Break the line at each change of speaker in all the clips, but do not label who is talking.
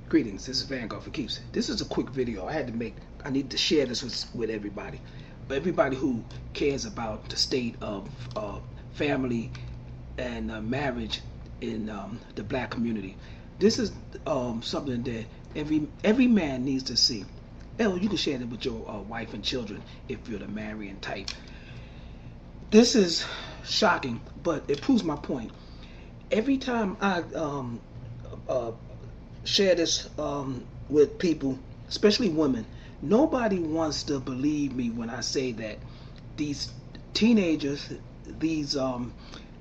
Greetings, this is Vanguard for Keeps. This is a quick video I need to share this with everybody. But everybody who cares about the state of family and marriage in the black community. This is something that every man needs to see. Hell, you can share it with your wife and children if you're the marrying type. This is shocking, but it proves my point. Every time I share this with people, especially women, nobody wants to believe me when I say that these teenagers, these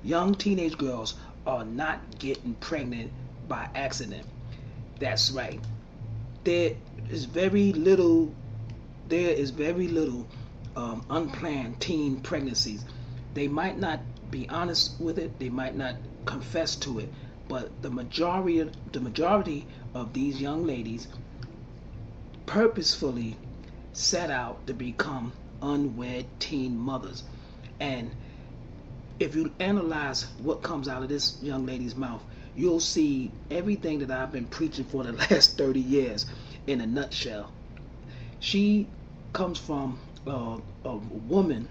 young teenage girls are not getting pregnant by accident. That's right. There is very little unplanned teen pregnancies. They might not be honest with it, they might not confess to it, but the majority of these young ladies purposefully set out to become unwed teen mothers. And if you analyze what comes out of this young lady's mouth, you'll see everything that I've been preaching for the last 30 years in a nutshell. She comes from a woman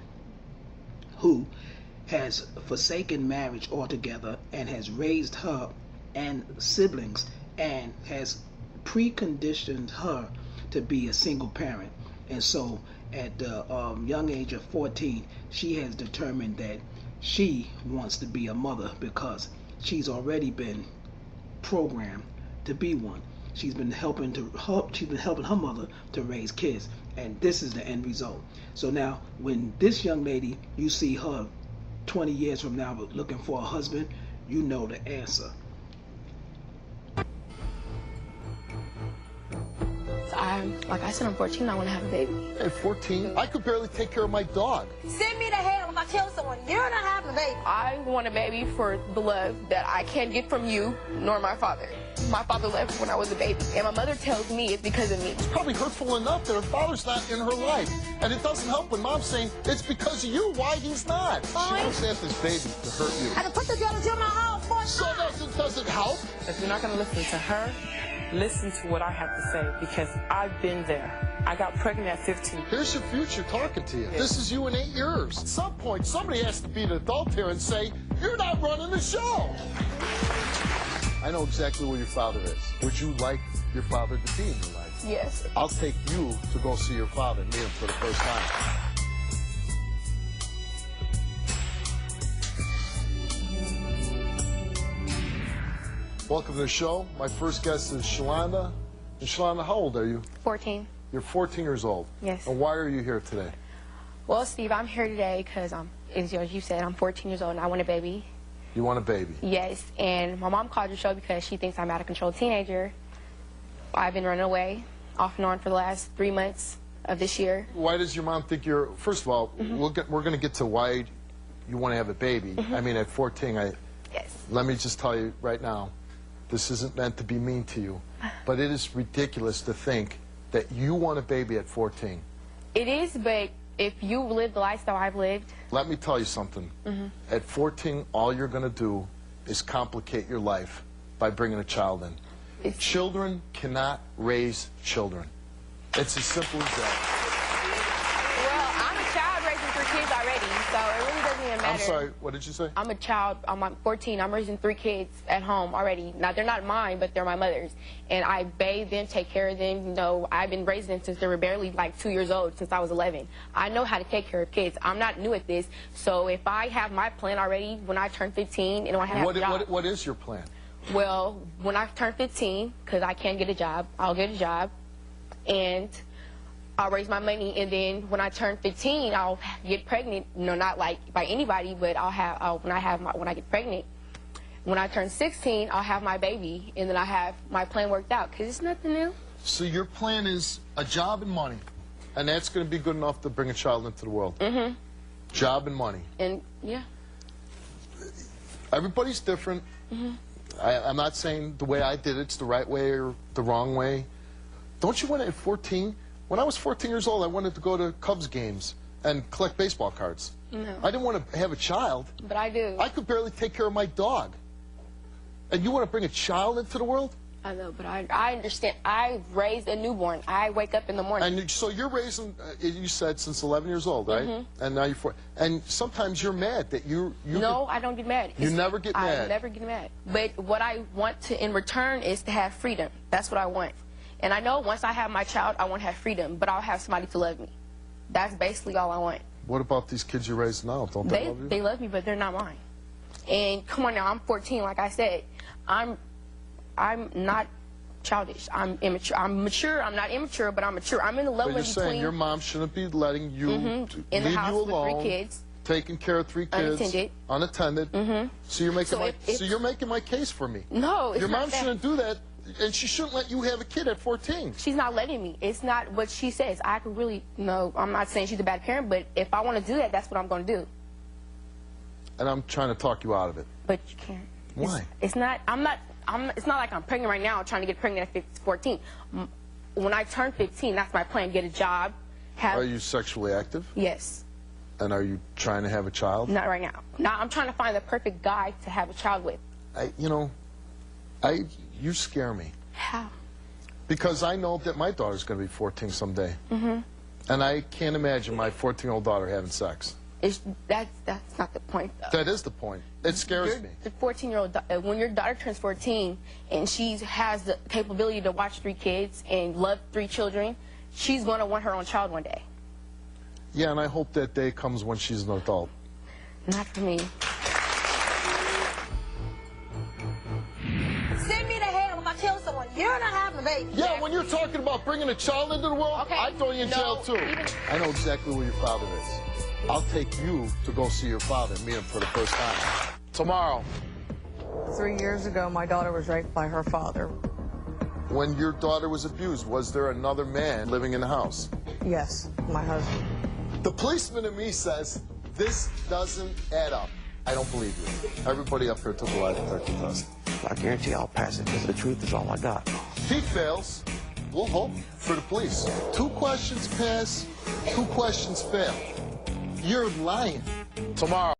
who has forsaken marriage altogether and has raised her and siblings and has preconditioned her to be a single parent. And so at the young age of 14, she has determined that she wants to be a mother because she's already been programmed to be one. She's been helping her mother to raise kids, and this is the end result. So now when this young lady, you see her 20 years from now looking for a husband, you know the answer.
Like I said, I'm 14, I want to have a baby.
At 14, I could barely take care of my dog.
Send me to hell if I kill someone. You're not having a baby.
I want a baby for the love that I can't get from you, nor my father. My father left when I was a baby, and my mother tells me it's because of me.
It's probably hurtful enough that her father's not in her life. And it doesn't help when mom's saying, it's because of you why he's not. She wants to have this baby to hurt you.
I can put the gun into my house for
So doesn't help?
If you're not going to listen to her, listen to what I have to say, because I've been there. I got pregnant at 15.
Here's your future talking to you. This is you in 8 years. At some point, somebody has to be an adult here and say, you're not running the show. I know exactly where your father is. Would you like your father to be in your life?
Yes.
I'll take you to go see your father and meet him for the first time. Welcome to the show. My first guest is Shalonda. And Shalonda, how old are you?
14.
You're 14 years old.
Yes.
And why are you here today?
Well, Steve, I'm here today because, as you said, I'm 14 years old and I want a baby.
You want a baby?
Yes, and my mom called your show because she thinks I'm out of control teenager. I've been running away off and on for the last 3 months of this year.
Why does your mom think you're... First of all, we're going to get to why you want to have a baby. I mean, at 14,
Yes.
let me just tell you right now, this isn't meant to be mean to you, but it is ridiculous to think that you want a baby at 14.
It is, but if you live the lifestyle I've lived...
Let me tell you something. At 14, all you're going to do is complicate your life by bringing a child in. Children cannot raise children. It's as simple as that.
Well, I'm a child raising 3 kids already, so it really doesn't even matter.
I'm sorry, what did you say?
I'm a child. I'm 14. I'm raising 3 kids at home already. Now, they're not mine, but they're my mother's. And I bathe them, take care of them. You know, I've been raising them since they were barely like 2 years old, since I was 11. I know how to take care of kids. I'm not new at this. So if I have my plan already when I turn 15 and when I have a job.
What is your plan?
Well, when I turn 15, because I can't get a job, I'll get a job. And I'll raise my money, and then when I turn 15, I'll get pregnant. No, not like by anybody, but when I get pregnant. When I turn 16, I'll have my baby, and then I have my plan worked out, because it's nothing new.
So your plan is a job and money, and that's going to be good enough to bring a child into the world. Job and money.
And yeah.
Everybody's different. I'm not saying the way I did it's the right way or the wrong way. Don't you want to, at 14? When I was 14 years old, I wanted to go to Cubs games and collect baseball cards.
No.
I didn't want to have a child.
But I do.
I could barely take care of my dog. And you want to bring a child into the world?
I know, but I understand. I raised a newborn. I wake up in the morning.
And so you're raising, you said, since 11 years old, right? Mm-hmm. And now you're 4. And sometimes you're mad that you
No, I don't get mad.
You never get mad?
I never get mad. But what I want to, in return, is to have freedom. That's what I want. And I know once I have my child, I want to have freedom, but I'll have somebody to love me. That's basically all I want.
What about these kids you raise now? Don't they love you?
They love me, but they're not mine. And come on now, I'm 14, like I said. I'm not childish. I'm immature. I'm mature. I'm not immature, but I'm mature. I'm in the level
in between. But you're saying your mom shouldn't be letting you
in the house
you alone,
with 3 kids,
taking care of 3 kids, unattended. So you're making you're making my case for me.
No, it's
your
not
mom
that.
Shouldn't do that, and she shouldn't let you have a kid at 14.
She's not letting me. It's not what she says. I could really I'm not saying she's a bad parent, but if I want to do that, that's what I'm going to do.
And I'm trying to talk you out of it.
But you can't.
Why?
It's not like I'm pregnant right now, trying to get pregnant at 14. When I turn 15, that's my plan. Get a job.
Are you sexually active?
Yes.
And are you trying to have a child?
Not right now. Now I'm trying to find the perfect guy to have a child with.
You scare me.
How?
Because I know that my daughter's going to be 14 someday. And I can't imagine my 14-year-old daughter having sex.
That's not the point, though.
That is the point. It scares me.
The 14-year-old, when your daughter turns 14 and she has the capability to watch 3 kids and love 3 children, she's going to want her own child one day.
Yeah, and I hope that day comes when she's an adult.
Not for me.
Send me to hell if I kill someone. You're not having a baby.
Yeah, when you're talking about bringing a child into the world,
Okay.
I'd throw you in jail, too. I know exactly where your father is. I'll take you to go see your father and meet him for the first time. Tomorrow.
3 years ago, my daughter was raped by her father.
When your daughter was abused, was there another man living in the house?
Yes, my husband.
The policeman in me says, this doesn't add up. I don't believe you. Everybody up here took a lie detector test.
I guarantee I'll pass it because the truth is all I got.
If he fails, we'll hope for the police. 2 questions pass, 2 questions fail. You're lying. Tomorrow.